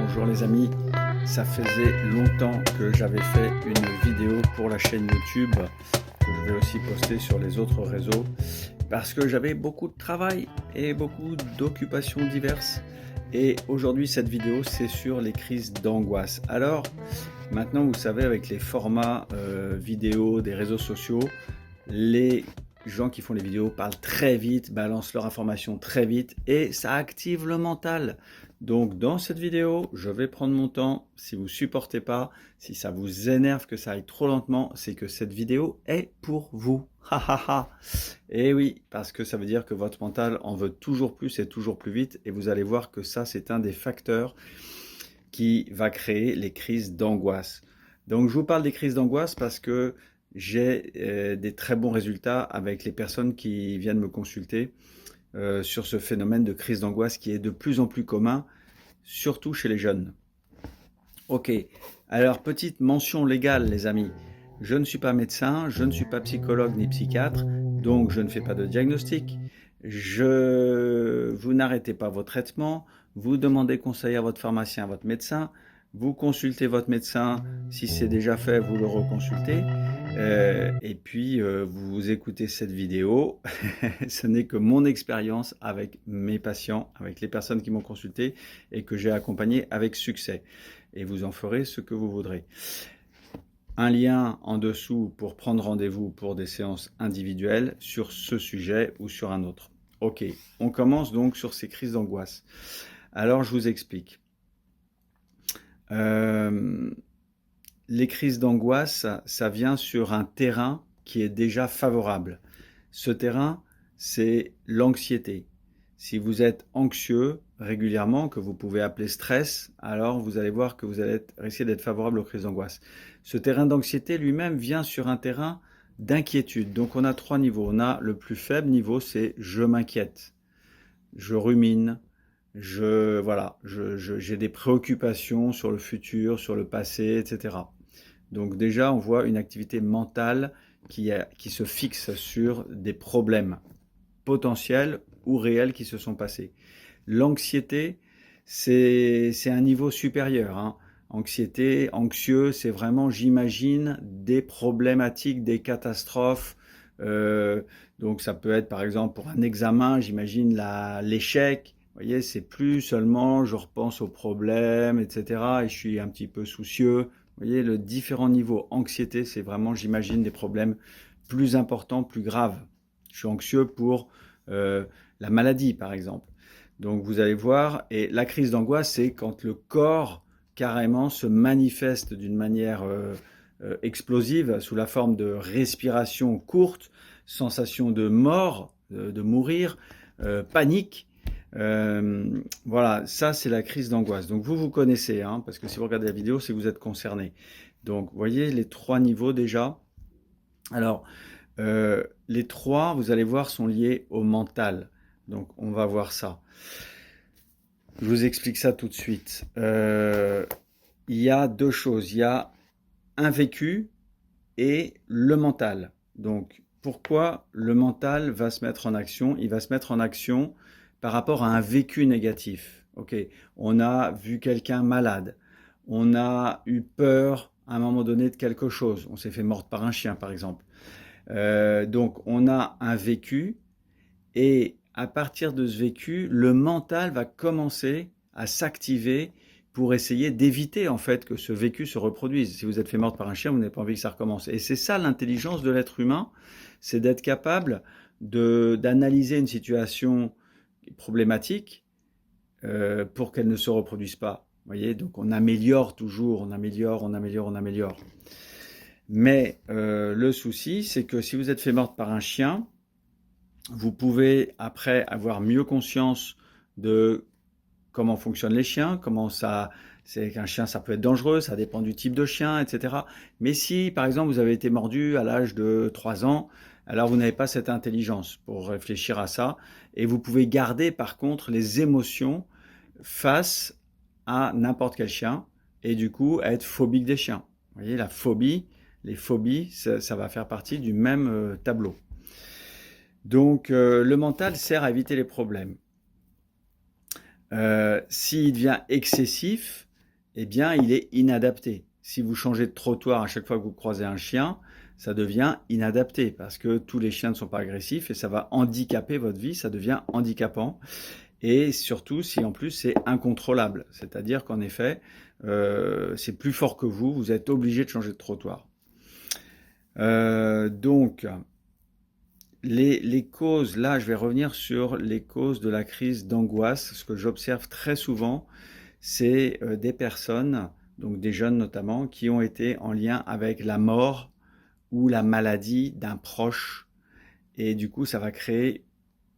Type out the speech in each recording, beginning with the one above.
Bonjour les amis, ça faisait longtemps que j'avais fait une vidéo pour la chaîne YouTube que je vais aussi poster sur les autres réseaux parce que j'avais beaucoup de travail et beaucoup d'occupations diverses. Et aujourd'hui cette vidéo c'est sur les crises d'angoisse. Alors maintenant vous savez, avec les formats vidéo des réseaux sociaux, les gens qui font les vidéos parlent très vite, balancent leur information très vite et ça active le mental. Donc dans cette vidéo, je vais prendre mon temps. Si vous ne supportez pas, si ça vous énerve que ça aille trop lentement, c'est que cette vidéo est pour vous. Ha ha ha. Et oui, parce que ça veut dire que votre mental en veut toujours plus et toujours plus vite. Et vous allez voir que ça, c'est un des facteurs qui va créer les crises d'angoisse. Donc je vous parle des crises d'angoisse parce que j'ai des très bons résultats avec les personnes qui viennent me consulter sur ce phénomène de crise d'angoisse qui est de plus en plus commun, surtout chez les jeunes. Ok, alors petite mention légale les amis, je ne suis pas médecin, je ne suis pas psychologue ni psychiatre, donc je ne fais pas de diagnostic. Vous n'arrêtez pas vos traitements, vous demandez conseil à votre pharmacien, à votre médecin, vous consultez votre médecin, si c'est déjà fait, vous le reconsultez, et puis vous écoutez cette vidéo. Ce n'est que mon expérience avec mes patients, avec les personnes qui m'ont consulté et que j'ai accompagné avec succès. Et vous en ferez ce que vous voudrez. Un lien en dessous pour prendre rendez-vous pour des séances individuelles sur ce sujet ou sur un autre. Ok, on commence donc sur ces crises d'angoisse. Alors je vous explique. Les crises d'angoisse, ça vient sur un terrain qui est déjà favorable. Ce terrain, c'est l'anxiété. Si vous êtes anxieux régulièrement, que vous pouvez appeler stress, alors vous allez voir que vous allez risquer d'être favorable aux crises d'angoisse. Ce terrain d'anxiété lui-même vient sur un terrain d'inquiétude. Donc on a trois niveaux. On a le plus faible niveau, c'est je m'inquiète, je rumine, j'ai des préoccupations sur le futur, sur le passé, etc. Donc déjà, on voit une activité mentale qui se fixe sur des problèmes potentiels ou réels qui se sont passés. L'anxiété, c'est un niveau supérieur, hein. Anxiété, anxieux, c'est vraiment, j'imagine, des problématiques, des catastrophes. Donc ça peut être par exemple pour un examen, j'imagine l'échec. Vous voyez, c'est plus seulement je repense aux problèmes, etc. et je suis un petit peu soucieux. Vous voyez, le différent niveau anxiété, c'est vraiment, j'imagine, des problèmes plus importants, plus graves. Je suis anxieux pour la maladie, par exemple. Donc, vous allez voir, et la crise d'angoisse, c'est quand le corps, carrément, se manifeste d'une manière explosive, sous la forme de respiration courte, sensation de mort, de mourir, panique. Voilà, ça c'est la crise d'angoisse. Donc vous connaissez, hein, parce que si vous regardez la vidéo, c'est que vous êtes concerné. Donc vous voyez les trois niveaux déjà. Alors les trois, vous allez voir, sont liés au mental. Donc on va voir ça. Je vous explique ça tout de suite. Il y a deux choses. Il y a un vécu et le mental. Donc pourquoi le mental va se mettre en action? Il va se mettre en action par rapport à un vécu négatif. Ok, on a vu quelqu'un malade, on a eu peur à un moment donné de quelque chose, on s'est fait mordre par un chien par exemple. Donc on a un vécu et à partir de ce vécu, le mental va commencer à s'activer pour essayer d'éviter en fait que ce vécu se reproduise. Si vous êtes fait mordre par un chien, vous n'avez pas envie que ça recommence. Et c'est ça l'intelligence de l'être humain, c'est d'être capable d'analyser une situation problématique pour qu'elle ne se reproduise pas. Vous voyez, donc on améliore toujours, on améliore. Mais le souci, c'est que si vous êtes fait mordre par un chien, vous pouvez après avoir mieux conscience de comment fonctionnent les chiens, c'est qu'un chien ça peut être dangereux, ça dépend du type de chien, etc. Mais si par exemple vous avez été mordu à l'âge de 3 ans, alors vous n'avez pas cette intelligence pour réfléchir à ça et vous pouvez garder par contre les émotions face à n'importe quel chien et du coup être phobique des chiens. Vous voyez, les phobies, ça va faire partie du même tableau. Donc le mental sert à éviter les problèmes. S'il devient excessif, eh bien, il est inadapté. Si vous changez de trottoir à chaque fois que vous croisez un chien, ça devient inadapté parce que tous les chiens ne sont pas agressifs et ça va handicaper votre vie, ça devient handicapant. Et surtout, si en plus c'est incontrôlable, c'est-à-dire qu'en effet, c'est plus fort que vous, vous êtes obligé de changer de trottoir. Donc, les causes, là je vais revenir sur les causes de la crise d'angoisse. Ce que j'observe très souvent, c'est des personnes, donc des jeunes notamment, qui ont été en lien avec la mort ou la maladie d'un proche. Et du coup, ça va créer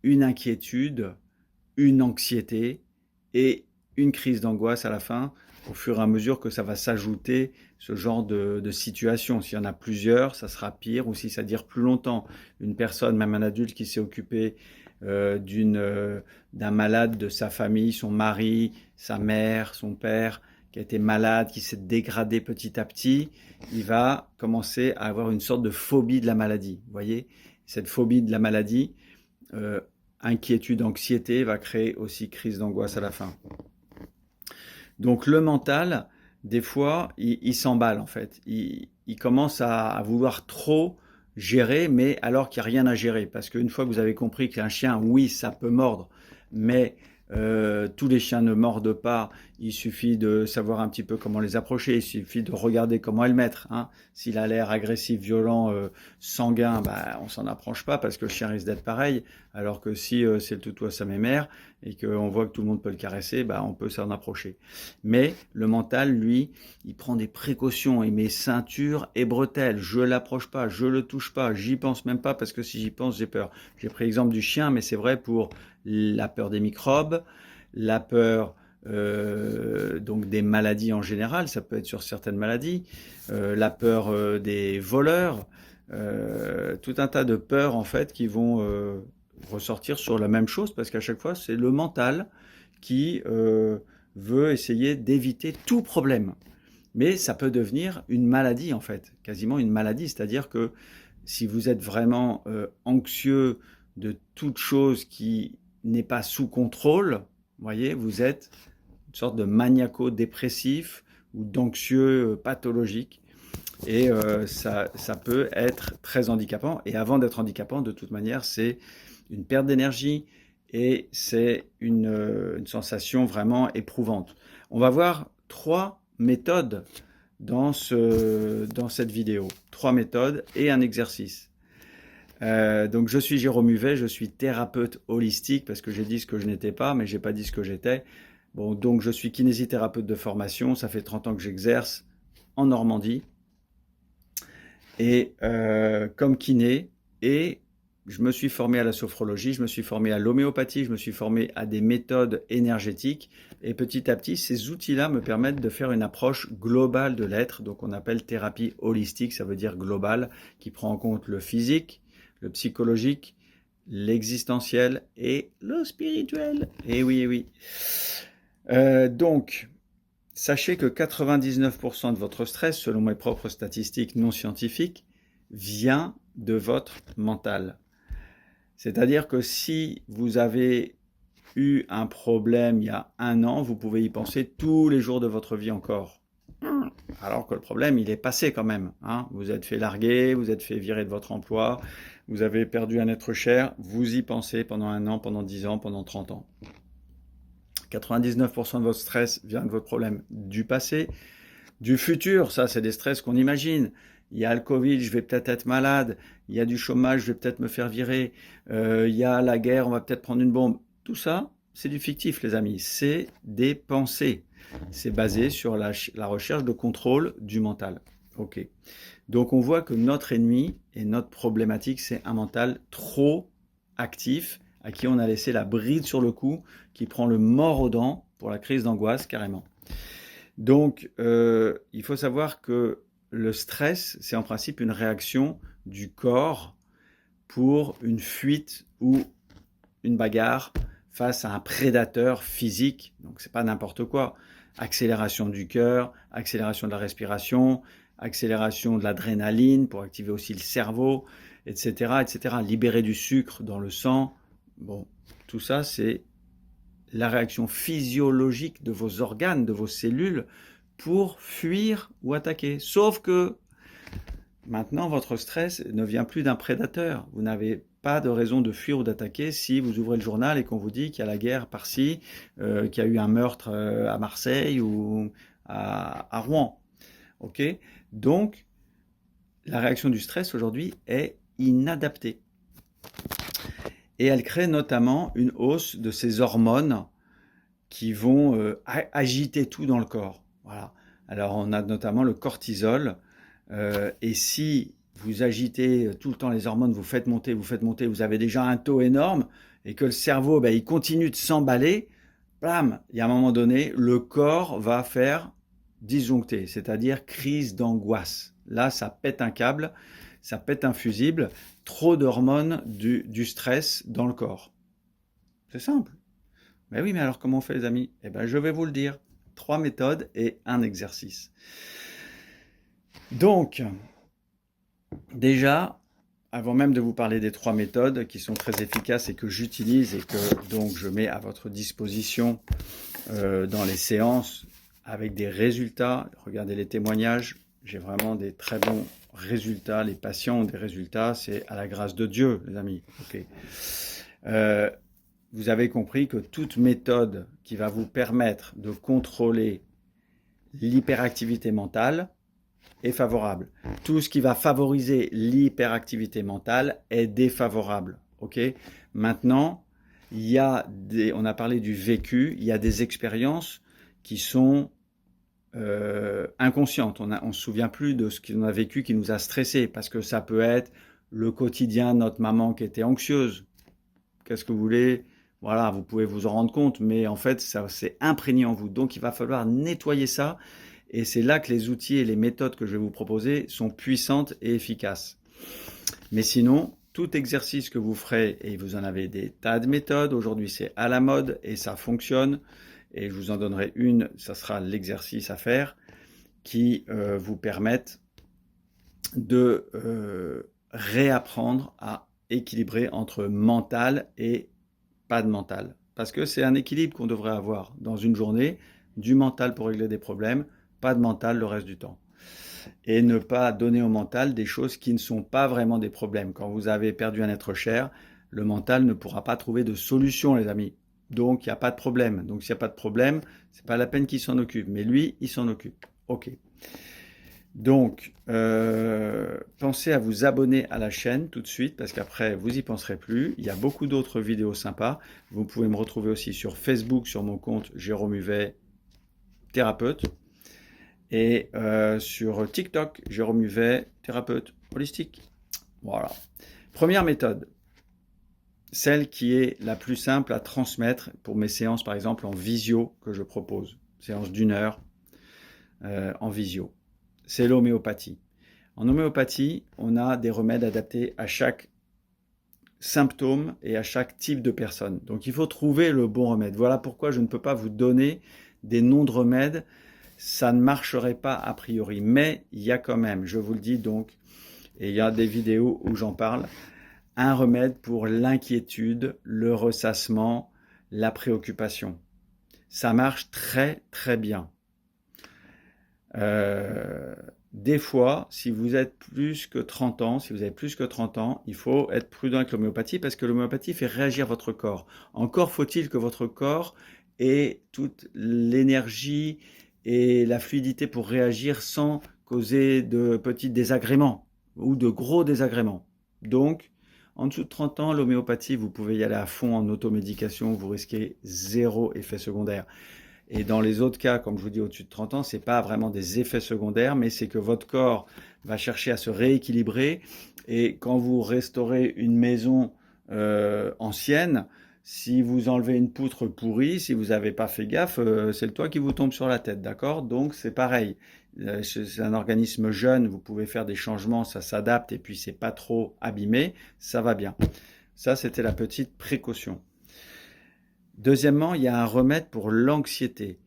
une inquiétude, une anxiété et une crise d'angoisse à la fin, au fur et à mesure que ça va s'ajouter ce genre de situation. S'il y en a plusieurs, ça sera pire, ou si ça dure plus longtemps. Une personne, même un adulte qui s'est occupé d'un malade de sa famille, son mari, sa mère, son père, qui a été malade, qui s'est dégradé petit à petit, il va commencer à avoir une sorte de phobie de la maladie. Vous voyez, cette phobie de la maladie, inquiétude, anxiété, va créer aussi crise d'angoisse à la fin. Donc le mental, des fois, il s'emballe en fait. Il commence à vouloir trop gérer, mais alors qu'il n'y a rien à gérer. Parce qu'une fois que vous avez compris qu'un chien, oui, ça peut mordre, mais tous les chiens ne mordent pas. Il suffit de savoir un petit peu comment les approcher. Il suffit de regarder comment le mettre. Hein. S'il a l'air agressif, violent, sanguin, bah, on s'en approche pas parce que le chien risque d'être pareil. Alors que si c'est le toutou à sa mémère et qu'on voit que tout le monde peut le caresser, bah, on peut s'en approcher. Mais le mental, lui, il prend des précautions. Il met ceinture et bretelles. Je l'approche pas, je le touche pas, j'y pense même pas parce que si j'y pense, j'ai peur. J'ai pris l'exemple du chien, mais c'est vrai pour la peur des microbes, la peur donc des maladies en général, ça peut être sur certaines maladies, la peur des voleurs, tout un tas de peurs en fait qui vont ressortir sur la même chose parce qu'à chaque fois c'est le mental qui veut essayer d'éviter tout problème. Mais ça peut devenir une maladie en fait, quasiment une maladie, c'est-à-dire que si vous êtes vraiment anxieux de toute chose qui n'est pas sous contrôle, voyez, vous êtes une sorte de maniaco-dépressif ou d'anxieux pathologique. Et ça peut être très handicapant. Et avant d'être handicapant, de toute manière, c'est une perte d'énergie et c'est une sensation vraiment éprouvante. On va voir 3 méthodes dans cette vidéo. 3 méthodes et un exercice. Donc je suis Jérôme Huvet, je suis thérapeute holistique parce que j'ai dit ce que je n'étais pas, mais j'ai pas dit ce que j'étais. Bon, donc je suis kinésithérapeute de formation, ça fait 30 ans que j'exerce en Normandie et comme kiné, et je me suis formé à la sophrologie, je me suis formé à l'homéopathie, je me suis formé à des méthodes énergétiques et petit à petit ces outils-là me permettent de faire une approche globale de l'être, donc on appelle thérapie holistique, ça veut dire globale, qui prend en compte le physique, le psychologique, l'existentiel et le spirituel. Et oui, et oui. Donc, sachez que 99% de votre stress, selon mes propres statistiques non scientifiques, vient de votre mental. C'est-à-dire que si vous avez eu un problème il y a 1 an, vous pouvez y penser tous les jours de votre vie encore. Alors que le problème, il est passé quand même. Hein. Vous êtes fait larguer, vous êtes fait virer de votre emploi, vous avez perdu un être cher, vous y pensez pendant 1 an, pendant 10 ans, pendant 30 ans. 99% de votre stress vient de votre problème du passé. Du futur, ça c'est des stress qu'on imagine. Il y a le Covid, je vais peut-être être malade. Il y a du chômage, je vais peut-être me faire virer. Il y a la guerre, on va peut-être prendre une bombe. Tout ça, c'est du fictif, les amis. C'est des pensées. C'est basé sur la recherche de contrôle du mental. Ok. Donc on voit que notre ennemi et notre problématique, c'est un mental trop actif, à qui on a laissé la bride sur le cou, qui prend le mord aux dents pour la crise d'angoisse carrément. Donc, il faut savoir que le stress, c'est en principe une réaction du corps pour une fuite ou une bagarre face à un prédateur physique. Donc, c'est pas n'importe quoi. Accélération du cœur, accélération de la respiration, accélération de l'adrénaline pour activer aussi le cerveau, etc., etc. Libérer du sucre dans le sang. Bon, tout ça, c'est la réaction physiologique de vos organes, de vos cellules, pour fuir ou attaquer. Sauf que maintenant, votre stress ne vient plus d'un prédateur. Vous n'avez pas de raison de fuir ou d'attaquer si vous ouvrez le journal et qu'on vous dit qu'il y a la guerre par-ci, qu'il y a eu un meurtre à Marseille ou à Rouen. Ok? Donc, la réaction du stress aujourd'hui est inadaptée. Et elle crée notamment une hausse de ces hormones qui vont agiter tout dans le corps. Voilà. Alors, on a notamment le cortisol. Et si vous agitez tout le temps les hormones, vous faites monter, vous avez déjà un taux énorme et que le cerveau, il continue de s'emballer, blam, il y a un moment donné, le corps va faire disjoncter, c'est-à-dire crise d'angoisse. Là, ça pète un câble, ça pète un fusible, trop d'hormones du stress dans le corps. C'est simple. Mais oui, mais alors comment on fait les amis? Eh bien, je vais vous le dire. 3 méthodes et un exercice. Donc, déjà, avant même de vous parler des 3 méthodes qui sont très efficaces et que j'utilise et que donc je mets à votre disposition dans les séances avec des résultats, regardez les témoignages, j'ai vraiment des très bons résultats, les patients ont des résultats, c'est à la grâce de Dieu, les amis. Okay. Vous avez compris que toute méthode qui va vous permettre de contrôler l'hyperactivité mentale est favorable. Tout ce qui va favoriser l'hyperactivité mentale est défavorable. Okay. Maintenant, on a parlé du vécu, il y a des expériences qui sont inconscientes. On ne se souvient plus de ce qu'on a vécu qui nous a stressé, parce que ça peut être le quotidien de notre maman qui était anxieuse. Qu'est-ce que vous voulez? Voilà, vous pouvez vous en rendre compte, mais en fait, ça s'est imprégné en vous. Donc, il va falloir nettoyer ça. Et c'est là que les outils et les méthodes que je vais vous proposer sont puissantes et efficaces. Mais sinon, tout exercice que vous ferez, et vous en avez des tas de méthodes, aujourd'hui c'est à la mode et ça fonctionne, et je vous en donnerai une, ça sera l'exercice à faire, qui vous permettent de réapprendre à équilibrer entre mental et pas de mental. Parce que c'est un équilibre qu'on devrait avoir dans une journée, du mental pour régler des problèmes, pas de mental le reste du temps. Et ne pas donner au mental des choses qui ne sont pas vraiment des problèmes. Quand vous avez perdu un être cher, le mental ne pourra pas trouver de solution, les amis. Donc, il n'y a pas de problème. Donc, s'il n'y a pas de problème, c'est pas la peine qu'il s'en occupe. Mais lui, il s'en occupe. Ok. Donc, pensez à vous abonner à la chaîne tout de suite, parce qu'après, vous n'y penserez plus. Il y a beaucoup d'autres vidéos sympas. Vous pouvez me retrouver aussi sur Facebook, sur mon compte Jérôme Huvet, thérapeute. Et sur TikTok, Jérôme Huvet, thérapeute holistique. Voilà. Première méthode, celle qui est la plus simple à transmettre pour mes séances, par exemple, en visio que je propose. Séance d'1 heure en visio. C'est l'homéopathie. En homéopathie, on a des remèdes adaptés à chaque symptôme et à chaque type de personne. Donc, il faut trouver le bon remède. Voilà pourquoi je ne peux pas vous donner des noms de remèdes. Ça ne marcherait pas a priori, mais il y a quand même, je vous le dis donc, et il y a des vidéos où j'en parle, un remède pour l'inquiétude, le ressassement, la préoccupation. Ça marche très très bien. Des fois, si vous êtes plus que 30 ans, si vous avez plus que 30 ans, il faut être prudent avec l'homéopathie parce que l'homéopathie fait réagir votre corps. Encore faut-il que votre corps ait toute l'énergie et la fluidité pour réagir sans causer de petits désagréments ou de gros désagréments. Donc, en dessous de 30 ans, l'homéopathie, vous pouvez y aller à fond en automédication, vous risquez 0 effet secondaire. Et dans les autres cas, comme je vous dis, au-dessus de 30 ans, ce n'est pas vraiment des effets secondaires, mais c'est que votre corps va chercher à se rééquilibrer. Et quand vous restaurez une maison ancienne, si vous enlevez une poutre pourrie, si vous n'avez pas fait gaffe, c'est le toit qui vous tombe sur la tête, d'accord? Donc c'est pareil. C'est un organisme jeune, vous pouvez faire des changements, ça s'adapte et puis c'est pas trop abîmé, ça va bien. Ça, c'était la petite précaution. Deuxièmement, il y a un remède pour l'anxiété.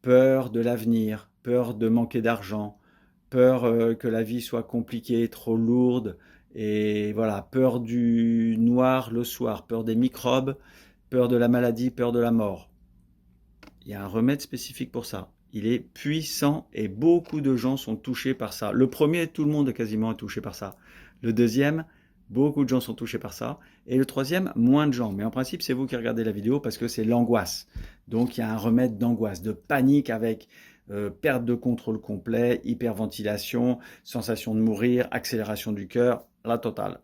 Peur de l'avenir, peur de manquer d'argent, peur que la vie soit compliquée, trop lourde, et voilà, peur du noir le soir, peur des microbes, peur de la maladie, peur de la mort. Il y a un remède spécifique pour ça. il est puissant et beaucoup de gens sont touchés par ça. Le premier, tout le monde quasiment est touché par ça. Le deuxième, beaucoup de gens sont touchés par ça. Et le troisième, moins de gens. Mais en principe, c'est vous qui regardez la vidéo parce que c'est l'angoisse. Donc, il y a un remède d'angoisse, de panique avec perte de contrôle complet, hyperventilation, sensation de mourir, accélération du cœur, la totale.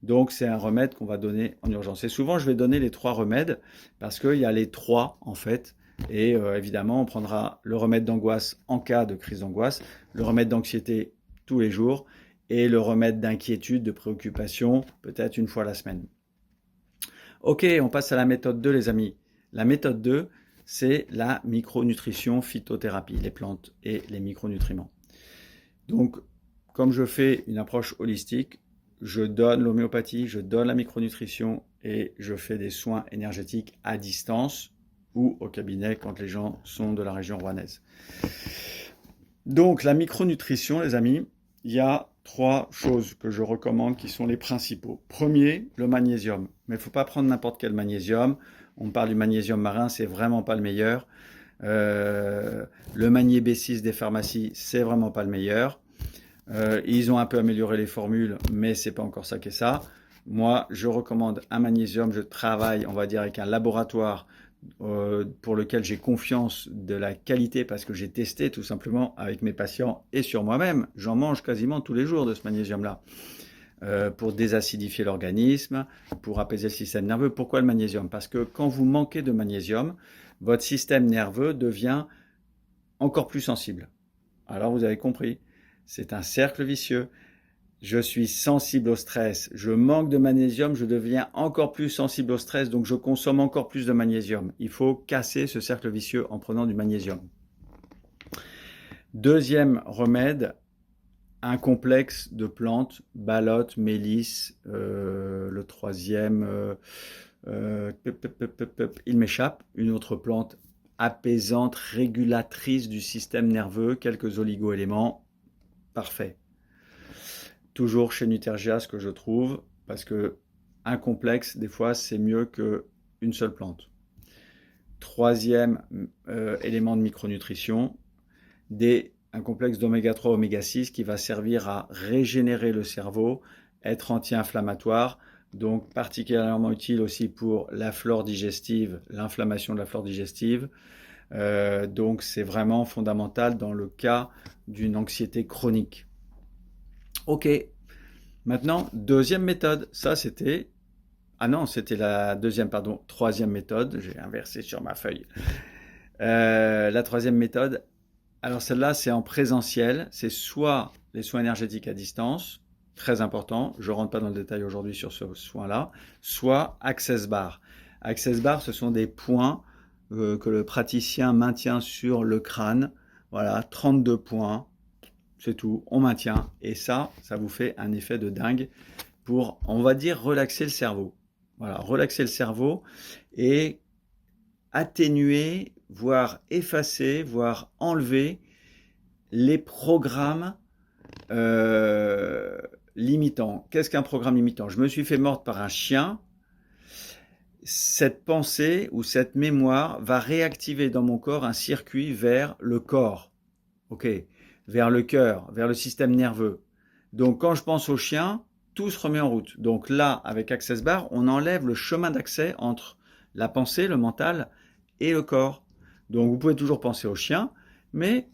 Donc, c'est un remède qu'on va donner en urgence. Et souvent, je vais donner les 3 remèdes parce qu'il y a les 3, en fait. Et évidemment, on prendra le remède d'angoisse en cas de crise d'angoisse, le remède d'anxiété tous les jours et le remède d'inquiétude, de préoccupation, peut-être une fois la semaine. Ok, on passe à la méthode 2, les amis. La méthode 2, c'est la micronutrition phytothérapie, les plantes et les micronutriments. Donc, comme je fais une approche holistique, je donne l'homéopathie, je donne la micronutrition et je fais des soins énergétiques à distance ou au cabinet quand les gens sont de la région rouennaise. Donc, la micronutrition, les amis, il y a 3 choses que je recommande qui sont les principaux. Premier, le magnésium. Mais il ne faut pas prendre n'importe quel magnésium. On parle du magnésium marin, c'est vraiment pas le meilleur. Le magné B6 des pharmacies, c'est vraiment pas le meilleur. Ils ont un peu amélioré les formules, mais c'est pas encore ça qui est ça. Moi, je recommande un magnésium. Je travaille, on va dire, avec un laboratoire pour lequel j'ai confiance de la qualité parce que j'ai testé tout simplement avec mes patients et sur moi-même. J'en mange quasiment tous les jours de ce magnésium-là pour désacidifier l'organisme, pour apaiser le système nerveux. Pourquoi le magnésium? Parce que quand vous manquez de magnésium, votre système nerveux devient encore plus sensible. Alors vous avez compris, c'est un cercle vicieux. Je suis sensible au stress, je manque de magnésium, je deviens encore plus sensible au stress, donc je consomme encore plus de magnésium. Il faut casser ce cercle vicieux en prenant du magnésium. Deuxième remède, un complexe de plantes, balotte, mélisse, le troisième, il m'échappe, une autre plante apaisante, régulatrice du système nerveux, quelques oligo-éléments, parfait. Toujours chez Nutergia, ce que je trouve, parce que un complexe, des fois, c'est mieux qu'une seule plante. Troisième élément de micronutrition, un complexe d'oméga 3, oméga 6 qui va servir à régénérer le cerveau, être anti-inflammatoire, donc particulièrement utile aussi pour la flore digestive, l'inflammation de la flore digestive. Donc c'est vraiment fondamental dans le cas d'une anxiété chronique. Ok, maintenant, deuxième méthode, ça c'était... Ah non, c'était la deuxième, pardon, troisième méthode, j'ai inversé sur ma feuille. La troisième méthode, alors celle-là c'est en présentiel, c'est soit les soins énergétiques à distance, très important, je ne rentre pas dans le détail aujourd'hui sur ce soin-là, soit Access Bar. Access Bar, ce sont des points que le praticien maintient sur le crâne, voilà, 32 points, c'est tout, on maintient, et ça vous fait un effet de dingue pour, on va dire, relaxer le cerveau. Voilà, relaxer le cerveau et atténuer, voire effacer, voire enlever les programmes limitants. Qu'est-ce qu'un programme limitant? Je me suis fait mordre par un chien. Cette pensée ou cette mémoire va réactiver dans mon corps un circuit vers le corps, ok, vers le cœur, vers le système nerveux. Donc quand je pense au chien, tout se remet en route. Donc là, avec Access Bar, on enlève le chemin d'accès entre la pensée, le mental et le corps. Donc vous pouvez toujours penser au chien, mais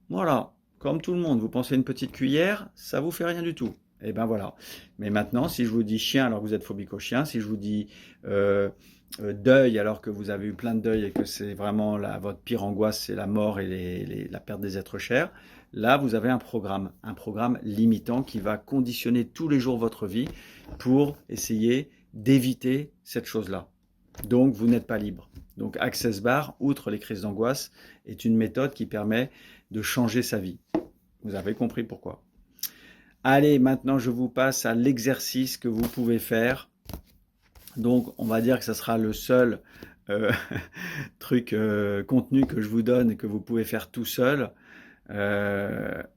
voilà, comme tout le monde, vous pensez une petite cuillère, ça vous fait rien du tout. Et ben voilà. Mais maintenant, si je vous dis chien alors que vous êtes phobique au chien, si je vous dis deuil alors que vous avez eu plein de deuil et que c'est vraiment votre pire angoisse, c'est la mort et la perte des êtres chers, là vous avez un programme limitant qui va conditionner tous les jours votre vie pour essayer d'éviter cette chose-là. Donc vous n'êtes pas libre. Donc Access Bar, outre les crises d'angoisse, est une méthode qui permet de changer sa vie. Vous avez compris pourquoi. Allez, maintenant je vous passe à l'exercice que vous pouvez faire. Donc on va dire que ce sera le seul contenu que je vous donne et que vous pouvez faire tout seul,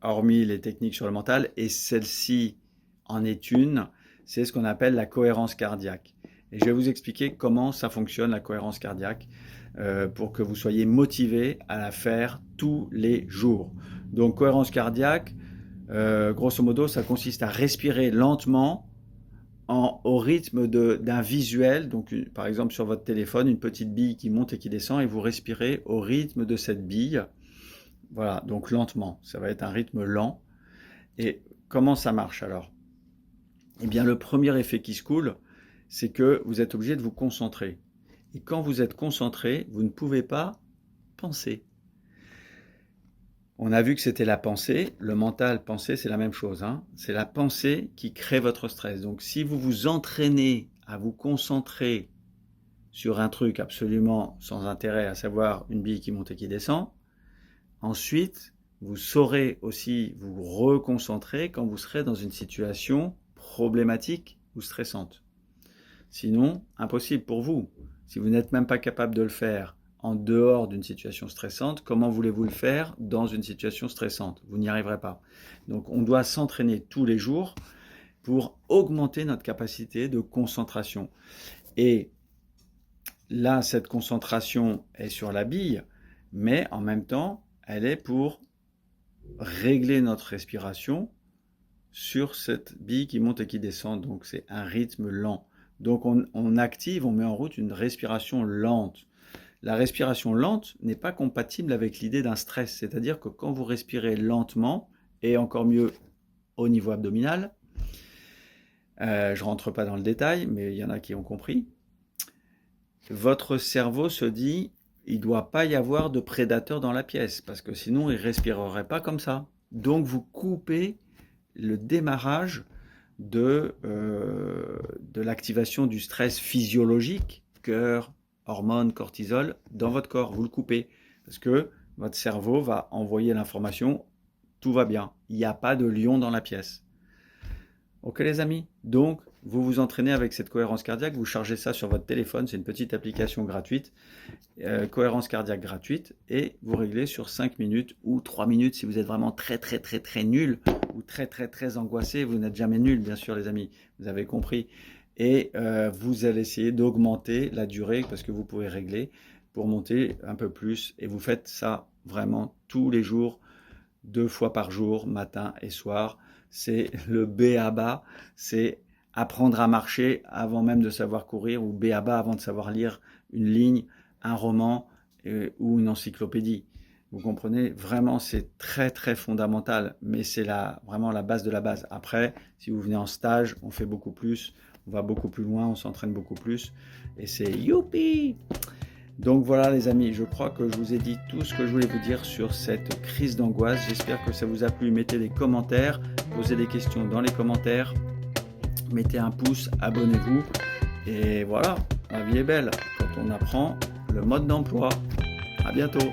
hormis les techniques sur le mental. Et celle-ci en est une, c'est ce qu'on appelle la cohérence cardiaque. Et je vais vous expliquer comment ça fonctionne, la cohérence cardiaque, pour que vous soyez motivé à la faire tous les jours. Donc, cohérence cardiaque, grosso modo, ça consiste à respirer lentement au rythme d'un visuel. Donc, par exemple, sur votre téléphone, une petite bille qui monte et qui descend, et vous respirez au rythme de cette bille. Voilà, donc lentement. Ça va être un rythme lent. Et comment ça marche alors? Eh bien, le premier effet qui se coule, c'est que vous êtes obligé de vous concentrer. Et quand vous êtes concentré, vous ne pouvez pas penser. On a vu que c'était la pensée, le mental, penser, c'est la même chose, hein. C'est la pensée qui crée votre stress. Donc si vous vous entraînez à vous concentrer sur un truc absolument sans intérêt, à savoir une bille qui monte et qui descend, ensuite, vous saurez aussi vous reconcentrer quand vous serez dans une situation problématique ou stressante. Sinon, impossible pour vous. Si vous n'êtes même pas capable de le faire en dehors d'une situation stressante, comment voulez-vous le faire dans une situation stressante? Vous n'y arriverez pas. Donc, on doit s'entraîner tous les jours pour augmenter notre capacité de concentration. Et là, cette concentration est sur la bille, mais en même temps, elle est pour régler notre respiration sur cette bille qui monte et qui descend. Donc, c'est un rythme lent. Donc, on active, on met en route une respiration lente. La respiration lente n'est pas compatible avec l'idée d'un stress. C'est-à-dire que quand vous respirez lentement, et encore mieux au niveau abdominal, je ne rentre pas dans le détail, mais il y en a qui ont compris, votre cerveau se dit, il ne doit pas y avoir de prédateur dans la pièce, parce que sinon, il ne respirerait pas comme ça. Donc, vous coupez le démarrage de l'activation du stress physiologique, cœur, hormones, cortisol, dans votre corps. Vous le coupez parce que votre cerveau va envoyer l'information, tout va bien, il n'y a pas de lion dans la pièce. Ok les amis? Donc, vous vous entraînez avec cette cohérence cardiaque, vous chargez ça sur votre téléphone, c'est une petite application gratuite, cohérence cardiaque gratuite, et vous réglez sur 5 minutes ou 3 minutes si vous êtes vraiment très nul ou très angoissé. Vous n'êtes jamais nul, bien sûr les amis, vous avez compris. Et vous allez essayer d'augmenter la durée parce que vous pouvez régler pour monter un peu plus. Et vous faites ça vraiment tous les jours, 2 fois par jour, matin et soir. C'est le B.A.B.A. C'est apprendre à marcher avant même de savoir courir, ou B.A.B.A. avant de savoir lire une ligne, un roman ou une encyclopédie. Vous comprenez, vraiment c'est très fondamental, mais c'est vraiment la base de la base. Après, si vous venez en stage, on fait beaucoup plus, on va beaucoup plus loin, on s'entraîne beaucoup plus, et c'est youpi! Donc voilà les amis, je crois que je vous ai dit tout ce que je voulais vous dire sur cette crise d'angoisse. J'espère que ça vous a plu. Mettez des commentaires, posez des questions dans les commentaires, mettez un pouce, abonnez-vous, et voilà, la vie est belle quand on apprend le mode d'emploi. À bientôt.